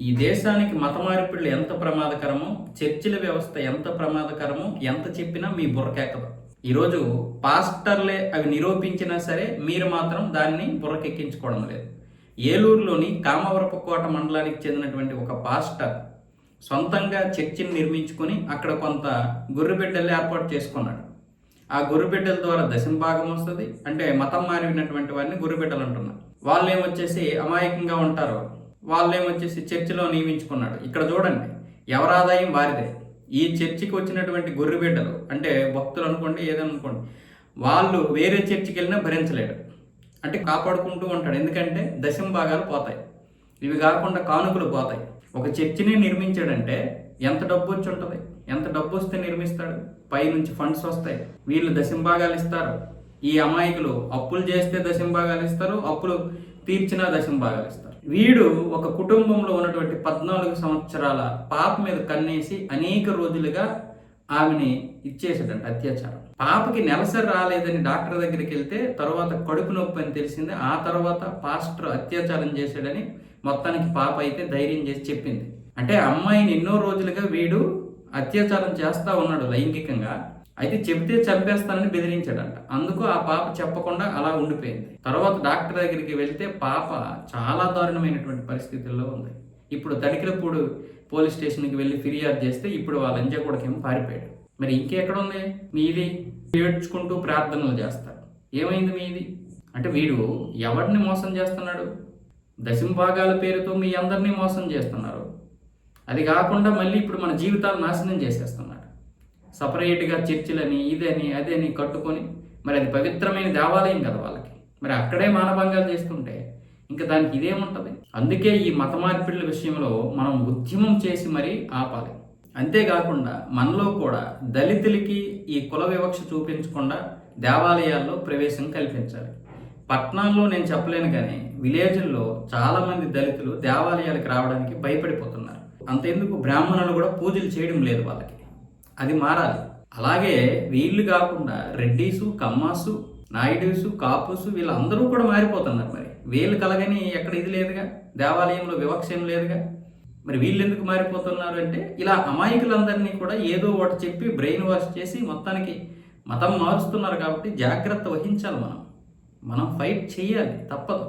ఈ దేశానికి మత మార్పిడులు ఎంత ప్రమాదకరమో, చర్చిల వ్యవస్థ ఎంత ప్రమాదకరమో ఎంత చెప్పినా మీ బుర్రకెక్కదు. ఈరోజు పాస్టర్లే అవి నిరూపించినా సరే మీరు మాత్రం దాన్ని బుర్రకెక్కించుకోవడం లేదు. ఏలూరులోని కామవరపుకోట మండలానికి చెందినటువంటి ఒక పాస్టర్ సొంతంగా చర్చిని నిర్మించుకొని అక్కడ కొంత గొర్రెబిడ్డలు ఏర్పాటు చేసుకున్నాడు. ఆ గొర్రెబిడ్డల ద్వారా దశంభాగం వస్తుంది. అంటే మతం మారినటువంటి వారిని గొర్రెబిడ్డలు అంటున్నారు. వాళ్ళు ఏమొచ్చేసి అమాయకంగా ఉంటారు. వాళ్ళు ఏమొచ్చేసి చర్చిలో నియమించుకున్నాడు. ఇక్కడ చూడండి, ఎవరి ఆదాయం వారిదే. ఈ చర్చికి వచ్చినటువంటి గొర్రెబిడ్డలు అంటే భక్తులు అనుకోండి, ఏదనుకోండి, వాళ్ళు వేరే చర్చికి వెళ్ళినా భరించలేడు. అంటే కాపాడుకుంటూ ఉంటాడు. ఎందుకంటే దశంభాగాలు పోతాయి. ఇవి కాకుండా కానుకలు పోతాయి. ఒక చర్చిని నిర్మించాడంటే ఎంత డబ్బు వచ్చి ఉంటుంది, ఎంత డబ్బు వస్తే నిర్మిస్తాడు? పైనుంచి ఫండ్స్ వస్తాయి, వీళ్ళు దశంభాగాలు ఇస్తారు. ఈ అమాయకులు అప్పులు చేస్తే దశంభాగాలు ఇస్తారు, అప్పులు తీర్చినా దశంభాగాలు ఇస్తారు. వీడు ఒక కుటుంబంలో ఉన్నటువంటి 14 సంవత్సరాల పాప మీద కన్నేసి అనేక రోజులుగా ఆమెని ఇచ్చేసాడంట అత్యాచారం. పాపకి నెలసరి రాలేదని డాక్టర్ దగ్గరికి వెళ్తే తర్వాత కడుపు నొప్పి అని తెలిసింది. ఆ తర్వాత పాస్టర్ అత్యాచారం చేశాడని మొత్తానికి పాప అయితే ధైర్యం చేసి చెప్పింది. అంటే అమ్మాయిని ఎన్నో రోజులుగా వీడు అత్యాచారం చేస్తా ఉన్నాడు లైంగికంగా. అయితే చెబితే చంపేస్తానని బెదిరించాడంట. అందుకు ఆ పాప చెప్పకుండా అలా ఉండిపోయింది. తర్వాత డాక్టర్ దగ్గరికి వెళ్తే పాప చాలా దారుణమైనటువంటి పరిస్థితుల్లో ఉంది. ఇప్పుడు తడికిలపూడి పోలీస్ స్టేషన్కి వెళ్ళి ఫిర్యాదు చేస్తే ఇప్పుడు వాళ్ళ అంజకూడకేమో పారిపోయాడు. మరి ఇంకెక్కడ ఉంది మీది? ఏడ్చుకుంటూ ప్రార్థనలు చేస్తారు. ఏమైంది మీది? అంటే వీడు ఎవరిని మోసం చేస్తున్నాడు? దశంభాగాల పేరుతో మీ అందరినీ మోసం చేస్తున్నారు. అది కాకుండా మళ్ళీ ఇప్పుడు మన జీవితాలు నాశనం చేసేస్తున్నాడు. సపరేట్గా చర్చిలని ఇదని అదని కట్టుకొని, మరి అది పవిత్రమైన దేవాలయం కదా వాళ్ళకి. మరి అక్కడే మానభంగాలు చేస్తుంటే ఇంకా దానికి ఇదేముంటుంది? అందుకే ఈ మత మార్పిడుల విషయంలో మనం ఉద్యమం చేసి మరీ ఆపాలి. అంతేకాకుండా మనలో కూడా దళితులకి ఈ కుల వివక్ష చూపించకుండా దేవాలయాల్లో ప్రవేశం కల్పించాలి. పట్టణాల్లో నేను చెప్పలేను, కానీ విలేజ్ల్లో చాలామంది దళితులు దేవాలయాలకు రావడానికి భయపడిపోతున్నారు. అంతెందుకు బ్రాహ్మణులు కూడా పూజలు చేయడం లేదు వాళ్ళకి. అది మారాలి. అలాగే వీళ్ళు కాకుండా రెడ్డీసు, కమ్మాసు, నాయుడుసు, కాపుసు వీళ్ళందరూ కూడా మారిపోతున్నారు. మరి వీళ్ళు కలగని ఎక్కడ ఇది లేదుగా, దేవాలయంలో వివక్ష ఏం లేదుగా. మరి వీళ్ళు ఎందుకు మారిపోతున్నారు అంటే ఇలా అమాయకులందరినీ కూడా ఏదో ఒకటి చెప్పి బ్రెయిన్ వాష్ చేసి మొత్తానికి మతం మారుస్తున్నారు. కాబట్టి జాగ్రత్త వహించాలి. మనం ఫైట్ చేయాలి, తప్పదు.